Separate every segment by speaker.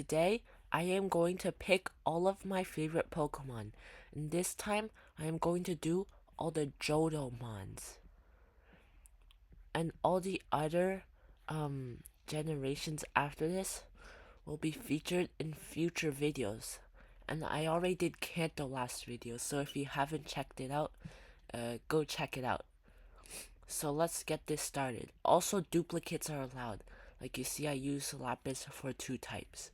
Speaker 1: Today, I am going to pick all of my favorite Pokemon, and this time, I am going to do all the Johtomons. And all the other generations after this will be featured in future videos. And I already did Kanto last video, so if you haven't checked it out, go check it out. So let's get this started. Also, duplicates are allowed. Like you see, I use Lapis for 2 types.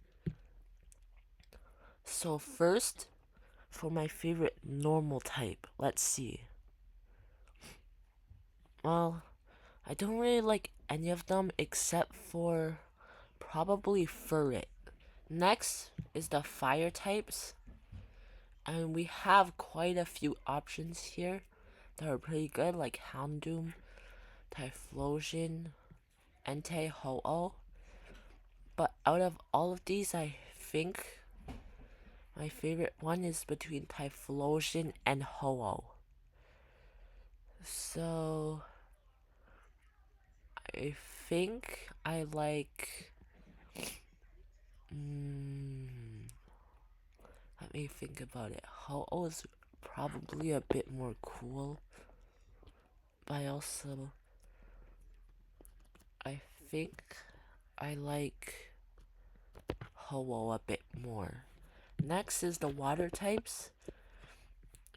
Speaker 1: So first, for my favorite normal type, let's see. Well, I don't really like any of them except for probably Furret. Next is the fire types, and we have quite a few options here that are pretty good, like Houndoom, Typhlosion, Entei, Ho-Oh. But out of all of these, I think my favorite one is between Typhlosion and Ho-Oh. So I think I like. Let me think about it. Ho-Oh is probably a bit more cool, but I think I like Ho-Oh a bit more. Next is the water types,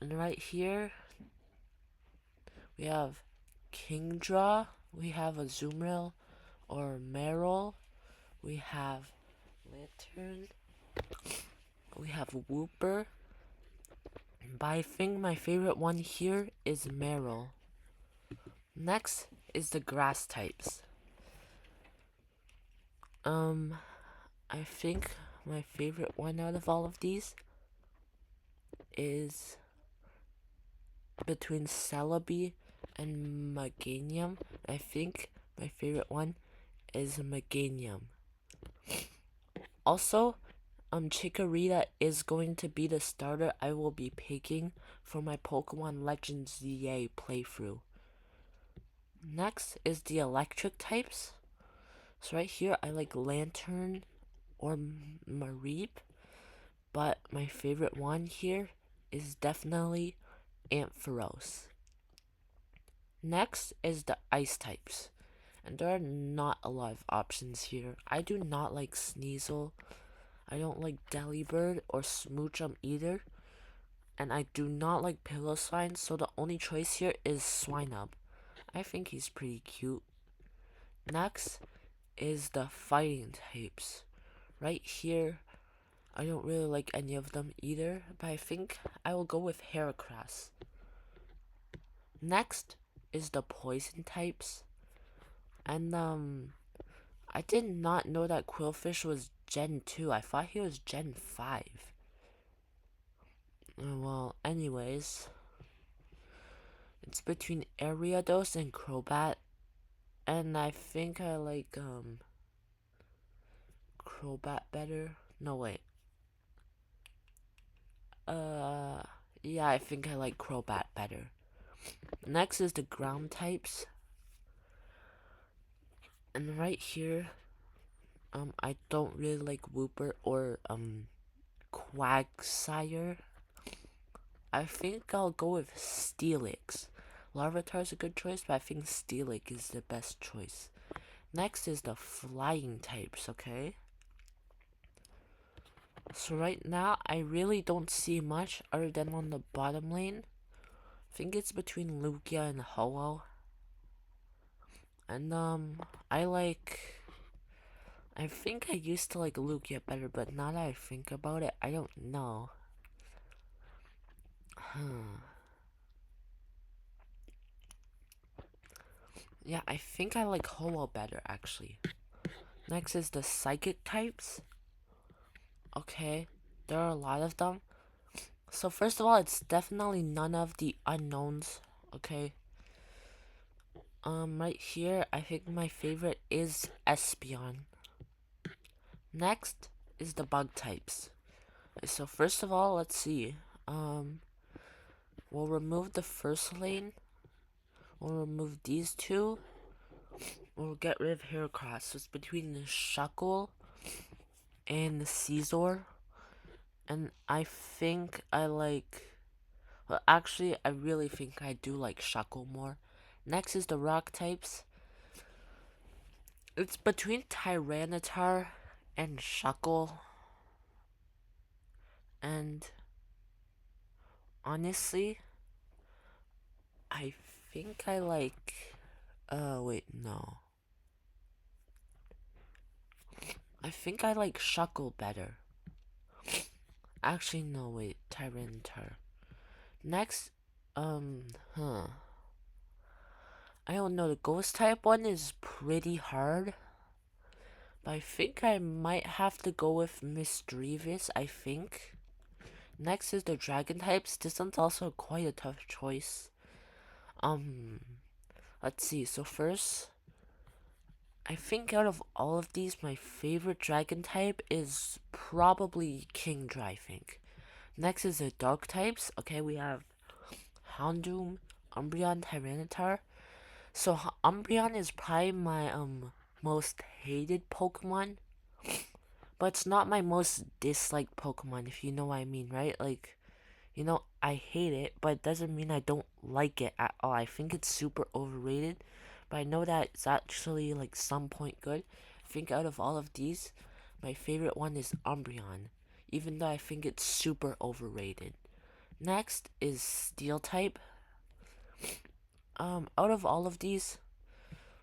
Speaker 1: and right here we have Kingdra, we have Azumarill or Marill, we have Lantern, we have Wooper, but I think my favorite one here is Marill. Next is the grass types. I think my favorite one out of all of these is between Celebi and Meganium. I think my favorite one is Meganium. Also, Chikorita is going to be the starter I will be picking for my Pokemon Legends ZA playthrough. Next is the electric types. So right here I like Lantern or Mareep, but my favorite one here is definitely Ampharos. Next is the ice types, and there are not a lot of options here. I do not like Sneasel, I don't like Delibird or Smoochum either, and I do not like Piloswine, so the only choice here is Swinub. I think he's pretty cute. Next is the fighting types. Right here, I don't really like any of them either, but I think I will go with Heracross. Next is the poison types. And I did not know that Quillfish was Gen 2. I thought he was Gen 5. Well, anyways, it's between Ariados and Crobat, and I think I like Crobat better. No wait. Yeah, I think I like Crobat better. Next is the ground types. And right here, I don't really like Wooper or Quagsire. I think I'll go with Steelix. Larvitar's a good choice, but I think Steelix is the best choice. Next is the flying types, okay? So right now, I really don't see much other than on the bottom lane. I think it's between Lugia and Ho-Oh. And I think I used to like Lugia better, but now that I think about it, I don't know. Yeah, I think I like Ho-Oh better, actually. Next is the psychic types. Okay, there are a lot of them. So first of all, it's definitely none of the unknowns, okay? Right here, I think my favorite is Espeon. Next is the bug types. So first of all, let's see. We'll remove the first lane. We'll remove these two. We'll get rid of Heracross. So it's between the Shuckle and Caesar. And I think I like. Well, actually, I really think I do like Shuckle more. Next is the rock types. It's between Tyranitar and Shuckle. And honestly, I think I like. Wait, no. I think I like Shuckle better. Actually, no, wait. Tyranitar. Next, huh. I don't know. The ghost type one is pretty hard. But I think I might have to go with Misdreavus, I think. Next is the dragon types. This one's also quite a tough choice. Um, let's see. So first, I think out of all of these, my favorite dragon type is probably Kingdra, I think. Next is the dog types. Okay, we have Houndoom, Umbreon, Tyranitar. So Umbreon is probably my most hated Pokemon, but it's not my most disliked Pokemon, if you know what I mean, right? Like, I hate it, but it doesn't mean I don't like it at all. I think it's super overrated, but I know that it's actually like some point good. I think out of all of these, my favorite one is Umbreon, even though I think it's super overrated. Next is Steel type. Out of all of these,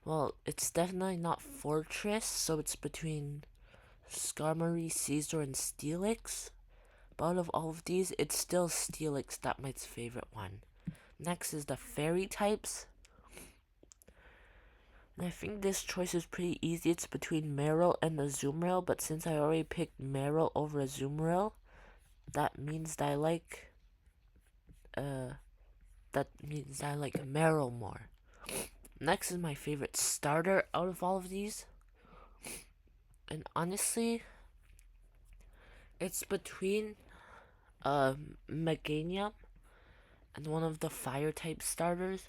Speaker 1: well, it's definitely not Fortress, so it's between Skarmory, Caesar, and Steelix. But out of all of these, it's still Steelix that's my favorite one. Next is the Fairy types. And I think this choice is pretty easy. It's between Meryl and Azumarill, but since I already picked Meryl over Azumarill, that means that I like Meryl more. Next is my favorite starter out of all of these. And honestly, it's between Meganium and one of the fire type starters.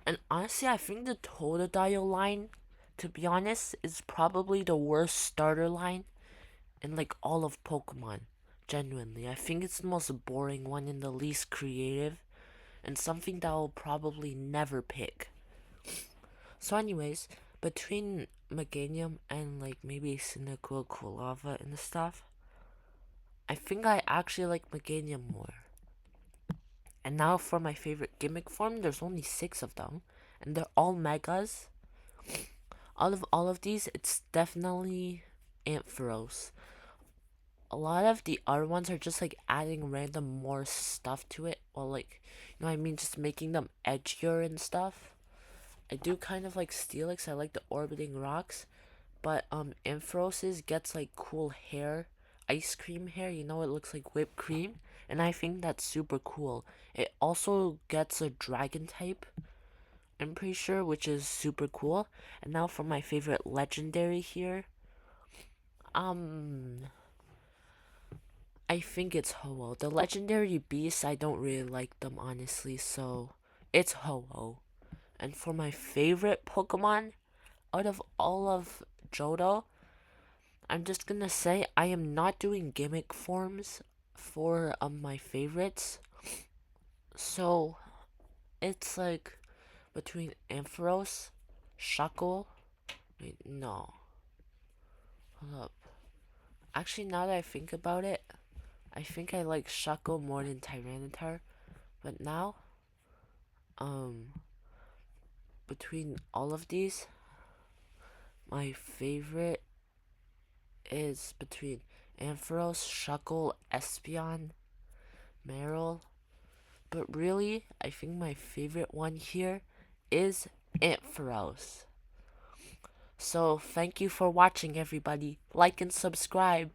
Speaker 1: And honestly, I think the Totodile line, to be honest, is probably the worst starter line in like all of Pokemon. Genuinely, I think it's the most boring one and the least creative, and something that I'll probably never pick. So, anyways, between Meganium and like maybe Cyndaquil, Quilava, and stuff, I think I actually like Meganium more. And now for my favorite gimmick form, there's only 6 of them, and they're all megas. Out of all of these, it's definitely Ampharos. A lot of the other ones are just like adding random more stuff to it, or like, you know what I mean, just making them edgier and stuff. I do kind of like Steelix, I like the orbiting rocks, but Ampharos's gets like cool hair, ice cream hair, it looks like whipped cream, and I think that's super cool. It also gets a dragon type, I'm pretty sure, which is super cool. And now for my favorite legendary here. Um, I think it's Ho-Oh. The legendary beasts, I don't really like them, honestly, so it's Ho-Oh. And for my favorite Pokemon, out of all of Johto, I'm just gonna say I am not doing gimmick forms for my favorites. So it's like between Ampharos, Shuckle. Wait, no. Hold up. Actually, now that I think about it, I think I like Shuckle more than Tyranitar. But now, um, between all of these, my favorite is between Ampharos, Shuckle, Espeon, Meryl. But really, I think my favorite one here is Ampharos. So, thank you for watching, everybody. Like and subscribe.